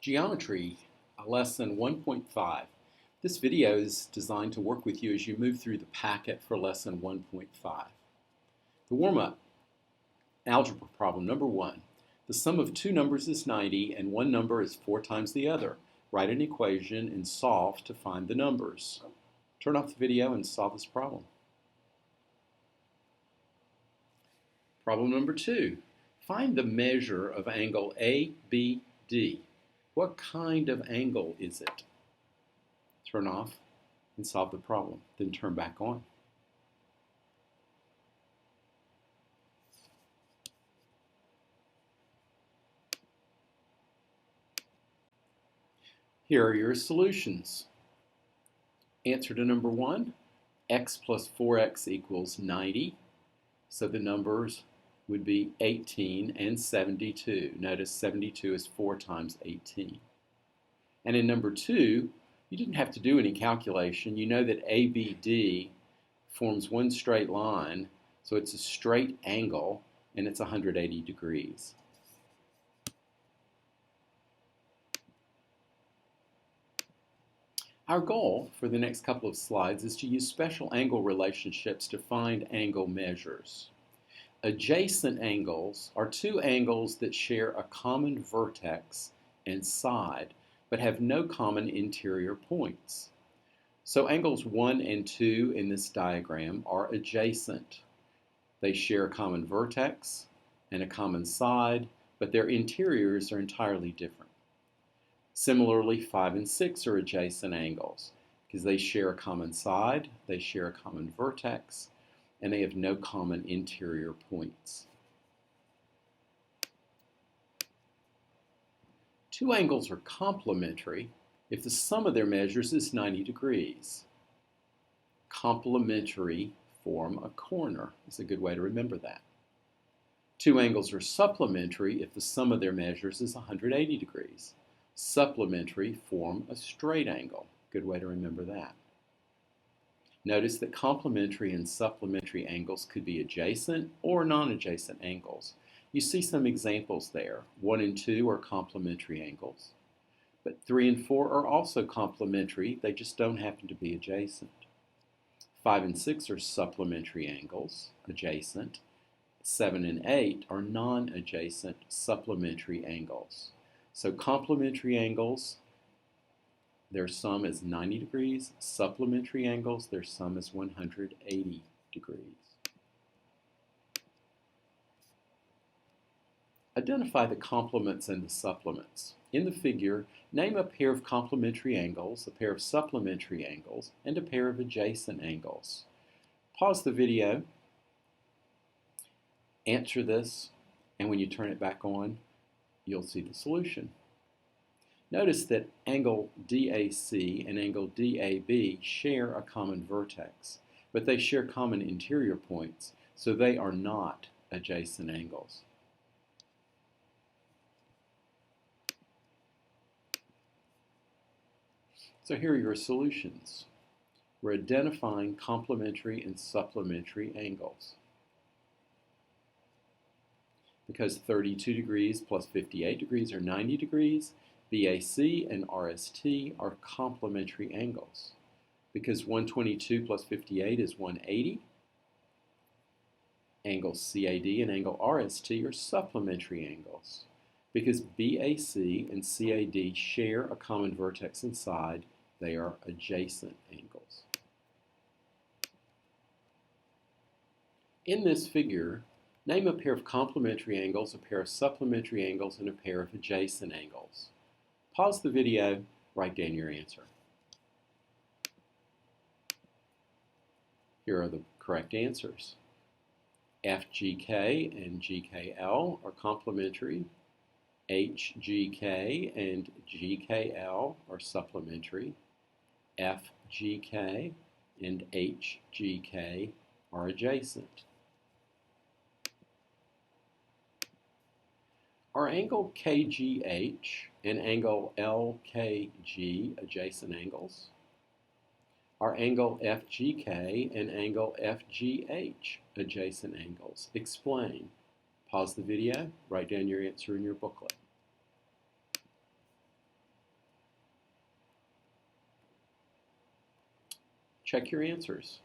Geometry, lesson 1.5. This video is designed to work with you as you move through the packet for lesson 1.5. The warm-up, algebra problem number 1. The sum of two numbers is 90 and one number is 4 times the other. Write an equation and solve to find the numbers. Turn off the video and solve this problem. Problem number 2. Find the measure of angle ABD. What kind of angle is it? Turn off and solve the problem, then turn back on. Here are your solutions. Answer to number 1, x plus 4x equals 90. So the numbers would be 18 and 72. Notice 72 is 4 times 18. And in number 2, you didn't have to do any calculation. You know that ABD forms one straight line, so it's a straight angle, and it's 180 degrees. Our goal for the next couple of slides is to use special angle relationships to find angle measures. Adjacent angles are two angles that share a common vertex and side, but have no common interior points. So angles 1 and 2 in this diagram are adjacent. They share a common vertex and a common side, but their interiors are entirely different. Similarly, 5 and 6 are adjacent angles because they share a common side, they share a common vertex, and they have no common interior points. Two angles are complementary if the sum of their measures is 90 degrees. Complementary form a corner is a good way to remember that. Two angles are supplementary if the sum of their measures is 180 degrees. Supplementary form a straight angle. Good way to remember that. Notice that complementary and supplementary angles could be adjacent or non-adjacent angles. You see some examples there. 1 and 2 are complementary angles, but 3 and 4 are also complementary. They just don't happen to be adjacent. 5 and 6 are supplementary angles, adjacent. 7 and 8 are non-adjacent, supplementary angles. So complementary angles, their sum is 90 degrees. Supplementary angles, their sum is 180 degrees. Identify the complements and the supplements. In the figure, name a pair of complementary angles, a pair of supplementary angles, and a pair of adjacent angles. Pause the video, answer this, and when you turn it back on, you'll see the solution. Notice that angle DAC and angle DAB share a common vertex, but they share common interior points, so they are not adjacent angles. So here are your solutions. We're identifying complementary and supplementary angles. Because 32 degrees plus 58 degrees are 90 degrees, BAC and RST are complementary angles. Because 122 plus 58 is 180, angle CAD and angle RST are supplementary angles. Because BAC and CAD share a common vertex and side, they are adjacent angles. In this figure, name a pair of complementary angles, a pair of supplementary angles, and a pair of adjacent angles. Pause the video, write down your answer. Here are the correct answers. FGK and GKL are complementary. HGK and GKL are supplementary. FGK and HGK are adjacent. Are angle KGH and angle LKG adjacent angles? Are angle FGK and angle FGH adjacent angles? Explain. Pause the video, write down your answer in your booklet. check your answers.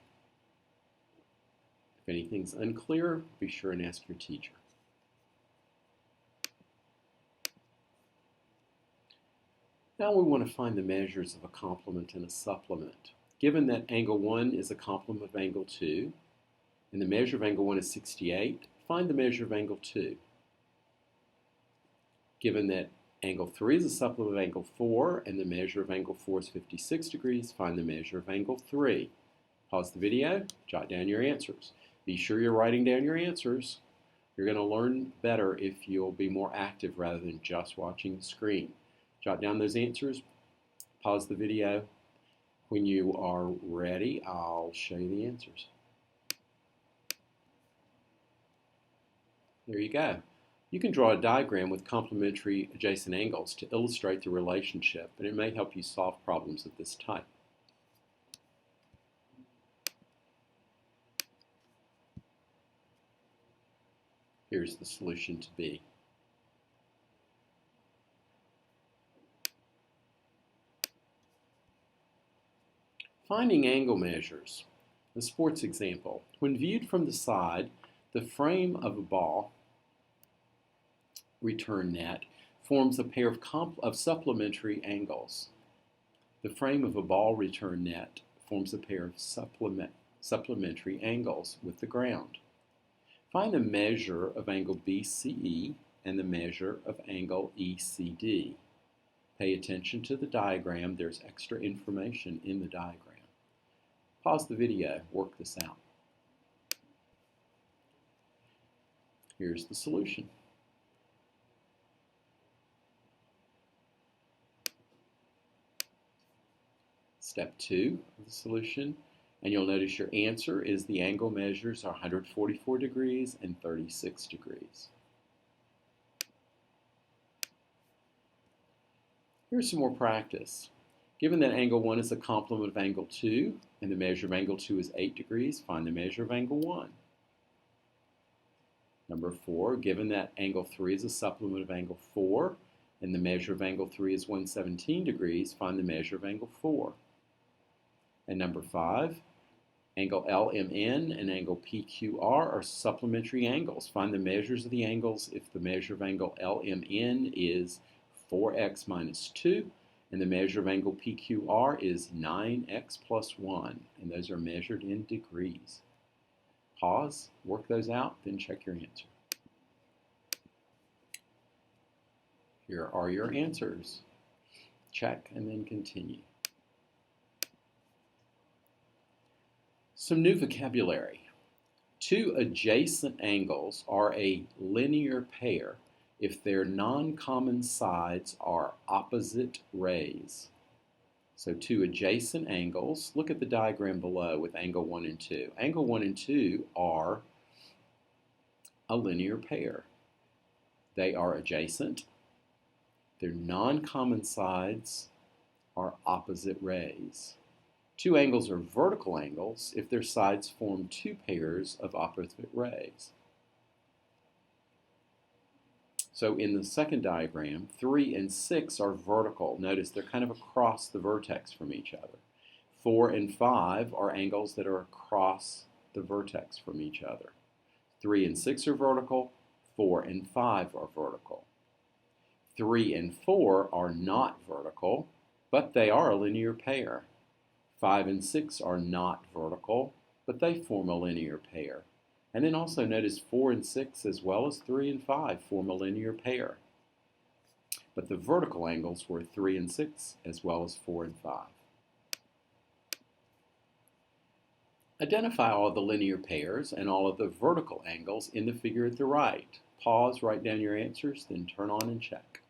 If anything's unclear, be sure and ask your teacher. Now we want to find the measures of a complement and a supplement. Given that angle 1 is a complement of angle 2, and the measure of angle 1 is 68, find the measure of angle 2. Given that angle 3 is a supplement of angle 4, and the measure of angle 4 is 56 degrees, find the measure of angle 3. Pause the video, jot down your answers. Be sure you're writing down your answers. You're going to learn better if you'll be more active rather than just watching the screen. Jot down those answers, pause the video. When you are ready, I'll show you the answers. There you go. You can draw a diagram with complementary adjacent angles to illustrate the relationship, and it may help you solve problems of this type. Here's the solution to B. Finding angle measures. A sports example. When viewed from the side, the frame of a ball return net forms a pair of supplementary angles. The frame of a ball return net forms a pair of supplementary angles with the ground. Find the measure of angle BCE and the measure of angle ECD. Pay attention to the diagram. There's extra information in the diagram. Pause the video, work this out. Here's the solution. Step 2 of the solution, and you'll notice your answer is the angle measures are 144 degrees and 36 degrees. Here's some more practice. Given that angle 1 is a complement of angle 2, and the measure of angle 2 is 8 degrees, find the measure of angle 1. Number 4, given that angle 3 is a supplement of angle 4, and the measure of angle 3 is 117 degrees, find the measure of angle 4. And number 5, angle LMN and angle PQR are supplementary angles. Find the measures of the angles if the measure of angle LMN is 4x minus 2, and the measure of angle PQR is 9x plus 1, and those are measured in degrees. Pause, work those out, then check your answer. Here are your answers. Check and then continue. Some new vocabulary. Two adjacent angles are a linear pair if their non-common sides are opposite rays. So two adjacent angles, look at the diagram below with angle 1 and 2. Angle 1 and 2 are a linear pair. They are adjacent. Their non-common sides are opposite rays. Two angles are vertical angles if their sides form two pairs of opposite rays. So in the second diagram, 3 and 6 are vertical. Notice they're kind of across the vertex from each other. 4 and 5 are angles that are across the vertex from each other. 3 and 6 are vertical. 4 and 5 are vertical. 3 and 4 are not vertical, but they are a linear pair. 5 and 6 are not vertical, but they form a linear pair. And then also notice 4 and 6 as well as 3 and 5 form a linear pair. But the vertical angles were 3 and 6 as well as 4 and 5. Identify all of the linear pairs and all of the vertical angles in the figure at the right. Pause, write down your answers, then turn on and check.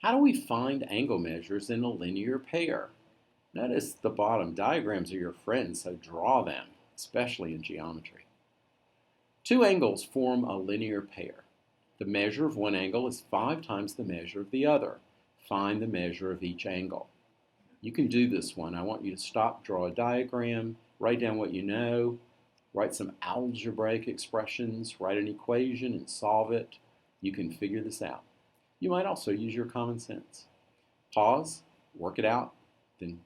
How do we find angle measures in a linear pair? Notice the bottom. Diagrams are your friends, so draw them, especially in geometry. Two angles form a linear pair. The measure of one angle is 5 times the measure of the other. Find the measure of each angle. You can do this one. I want you to stop, draw a diagram, write down what you know, Write some algebraic expressions, write an equation and solve it. You can figure this out. You might also use your common sense. Pause, work it out, then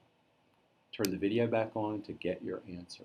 turn the video back on to get your answer.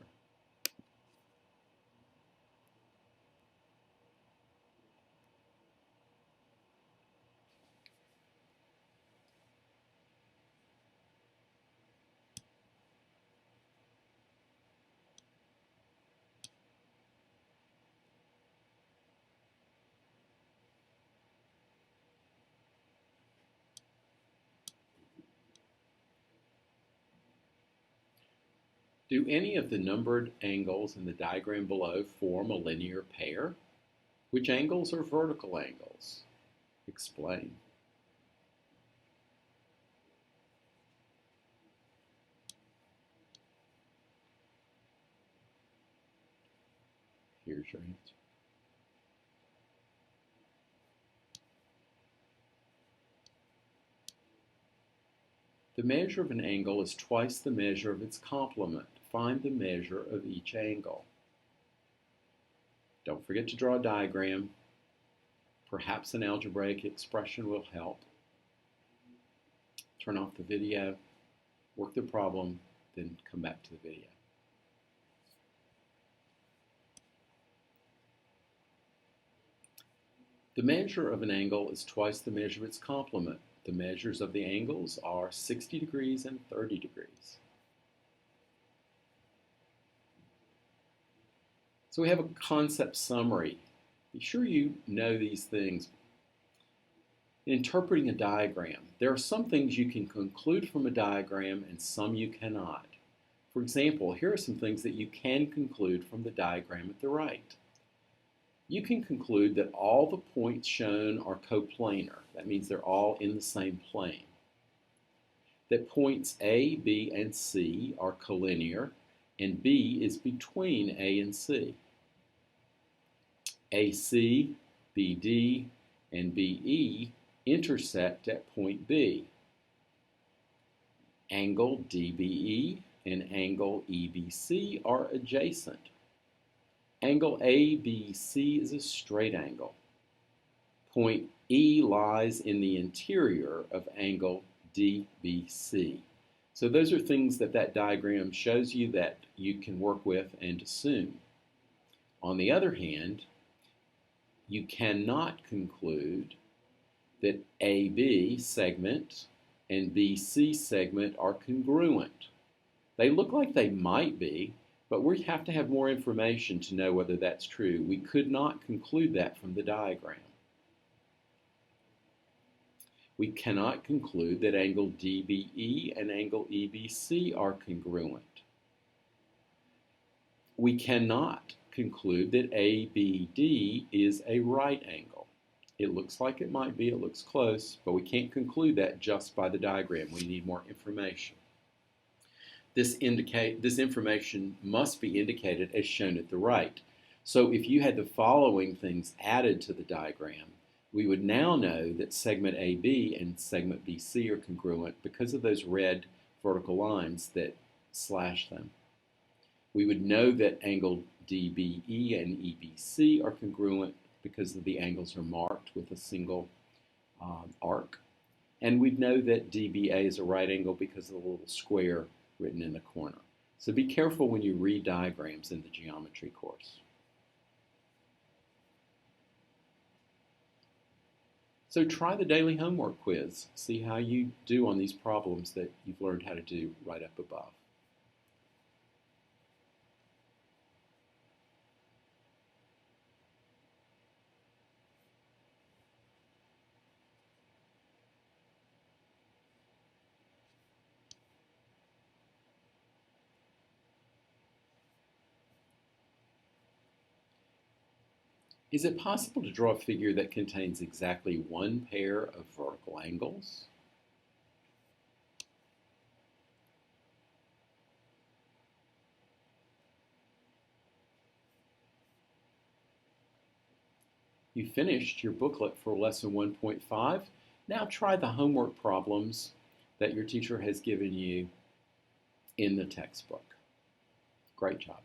Do any of the numbered angles in the diagram below form a linear pair? Which angles are vertical angles? Explain. Here's your answer. The measure of an angle is twice the measure of its complement. Find the measure of each angle. Don't forget to draw a diagram. Perhaps an algebraic expression will help. Turn off the video, work the problem, then come back to the video. The measure of an angle is twice the measure of its complement. The measures of the angles are 60 degrees and 30 degrees. So we have a concept summary. Be sure you know these things. In interpreting a diagram, there are some things you can conclude from a diagram and some you cannot. For example, here are some things that you can conclude from the diagram at the right. You can conclude that all the points shown are coplanar. That means they're all in the same plane. That points A, B, and C are collinear, and B is between A and C. AC, BD, and BE intersect at point B. Angle DBE and angle EBC are adjacent. Angle ABC is a straight angle. Point E lies in the interior of angle DBC. So those are things that diagram shows you that you can work with and assume. On the other hand, you cannot conclude that AB segment and BC segment are congruent. They look like they might be, but we have to have more information to know whether that's true. We could not conclude that from the diagram. We cannot conclude that angle DBE and angle EBC are congruent. We cannot conclude that ABD is a right angle. It looks like it might be, it looks close, but we can't conclude that just by the diagram. We need more information. This information must be indicated as shown at the right. So if you had the following things added to the diagram, we would now know that segment AB and segment BC are congruent because of those red vertical lines that slash them. We would know that angle DBE and EBC are congruent because the angles are marked with a single arc. And we'd know that DBA is a right angle because of the little square written in the corner. So be careful when you read diagrams in the geometry course. So try the daily homework quiz. See how you do on these problems that you've learned how to do right up above. Is it possible to draw a figure that contains exactly one pair of vertical angles? You finished your booklet for lesson 1.5. Now try the homework problems that your teacher has given you in the textbook. Great job.